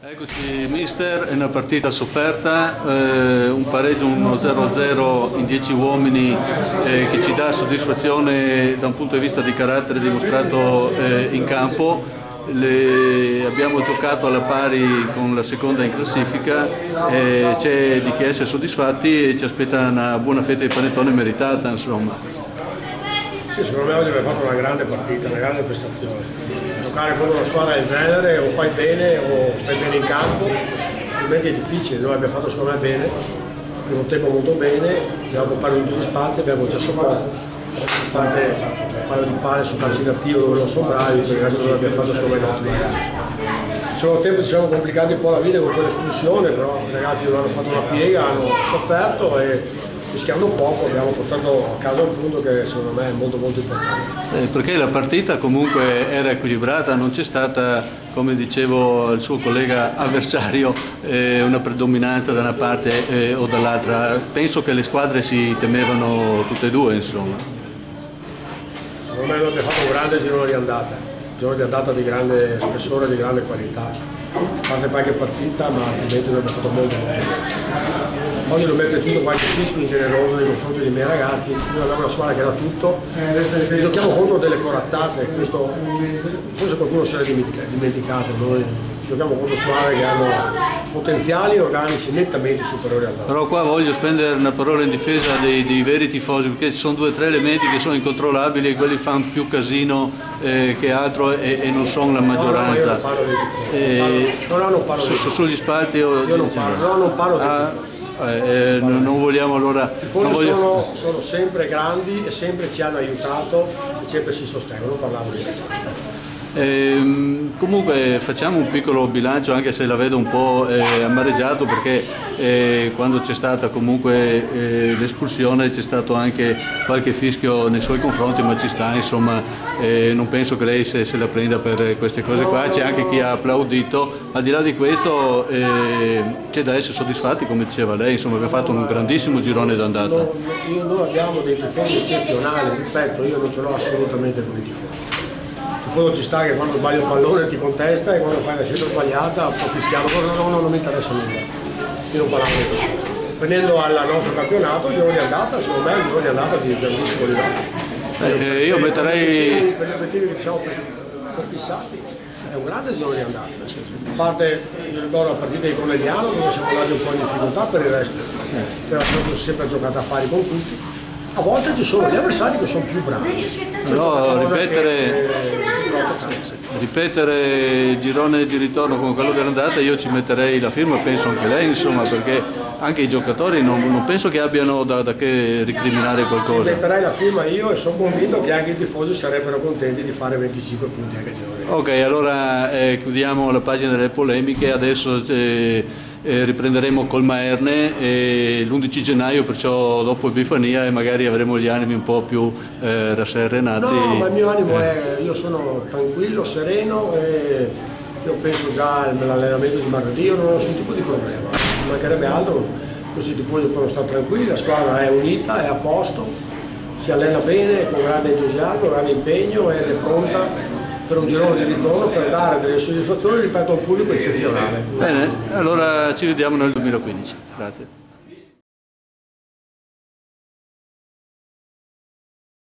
Eccoci mister, è una partita sofferta, un pareggio 1-0 in 10 uomini che ci dà soddisfazione da un punto di vista di carattere dimostrato in campo. Abbiamo giocato alla pari con la seconda in classifica, c'è di che essere soddisfatti e ci aspetta una buona fetta di panettone meritata, insomma. Sì, secondo me oggi abbiamo fatto una grande partita, una grande prestazione. Giocare contro una squadra del genere o fai bene o stai bene in campo, altrimenti è difficile. Noi abbiamo fatto secondo me bene, il primo tempo molto bene, abbiamo perdito gli spazi, abbiamo concesso poco, a parte un paio di palle su calci da tiro dove non sono bravi, per il resto noi abbiamo fatto secondo me ottimo. Nel secondo tempo ci siamo complicati un po' la vita con quell'espulsione, però i ragazzi non hanno fatto una piega, hanno sofferto e rischiando poco abbiamo portato a casa un punto che secondo me è molto importante. Perché la partita comunque era equilibrata, non c'è stata, come dicevo al suo collega avversario, una predominanza da una parte o dall'altra. Penso che le squadre si temevano tutte e due, insomma. Secondo me noi abbiamo fatto un grande girone di andata di grande spessore e di grande qualità. A parte qualche partita, ma altrimenti noi abbiamo fatto molto bene. Oggi non mi è piaciuto qualche fischio ingeneroso nei confronti dei miei ragazzi, noi abbiamo una squadra che era tutto, e giochiamo contro delle corazzate, questo forse qualcuno si era dimenticato, noi giochiamo contro squadre che hanno potenziali organici nettamente superiori all'altro. Però qua voglio spendere una parola in difesa dei veri tifosi, perché ci sono 2 o 3 elementi che sono incontrollabili e quelli fanno più casino che altro e non sono la maggioranza. No, io non parlo dei tifosi. Sugli spalti o io non parlo dei tifosi. Non vogliamo allora... I tifosi sono sempre grandi e sempre ci hanno aiutato e sempre si sostengono, non parlavo di questo. Comunque facciamo un piccolo bilancio, anche se la vedo un po' amareggiato, perché quando c'è stata comunque l'espulsione c'è stato anche qualche fischio nei suoi confronti, ma ci sta, insomma, non penso che lei se la prenda per queste cose qua, c'è anche chi ha applaudito. Al di là di questo c'è da essere soddisfatti, come diceva lei, insomma abbiamo fatto un grandissimo girone d'andata. Noi abbiamo dei tifosi eccezionali, ripeto, io non ce l'ho assolutamente con i tifosi. Il tifoso ci sta che quando sbaglia il pallone ti contesta e quando fai la scelta sbagliata può fischiare, non mi interessa nulla, io non parlavo di questo. Venendo al nostro campionato, il girone di andata, secondo me è un girone di andata di grandissimo livello. Io metterei... Per gli obiettivi che ci siamo fissati, è un grande girone di andata. A parte, io ricordo la partita di Conegliano dove siamo andati un po' in difficoltà, per il resto era sempre giocata a pari con tutti. A volte ci sono gli avversari che sono più bravi. No, ripetere il girone di ritorno con quello dell'andata, io ci metterei la firma, penso anche lei, insomma, perché anche i giocatori non penso che abbiano da che ricriminare qualcosa. Ci metterei la firma io e sono convinto che anche i tifosi sarebbero contenti di fare 25 punti anche girone. Ok, allora chiudiamo la pagina delle polemiche, adesso riprenderemo col Maerne l'11 gennaio, perciò dopo Epifania, e magari avremo gli animi un po' più rasserenati. No, ma il mio animo è, io sono tranquillo, sereno e io penso già all'allenamento di martedì, io non ho nessun tipo di problema, non mancherebbe altro, così i tifosi possono stare tranquilli, la squadra è unita, è a posto, si allena bene, con grande entusiasmo, grande impegno ed è pronta per un girone di ritorno per dare delle soddisfazioni, ripeto, a un pubblico eccezionale. Bene, allora ci vediamo nel 2015. Grazie.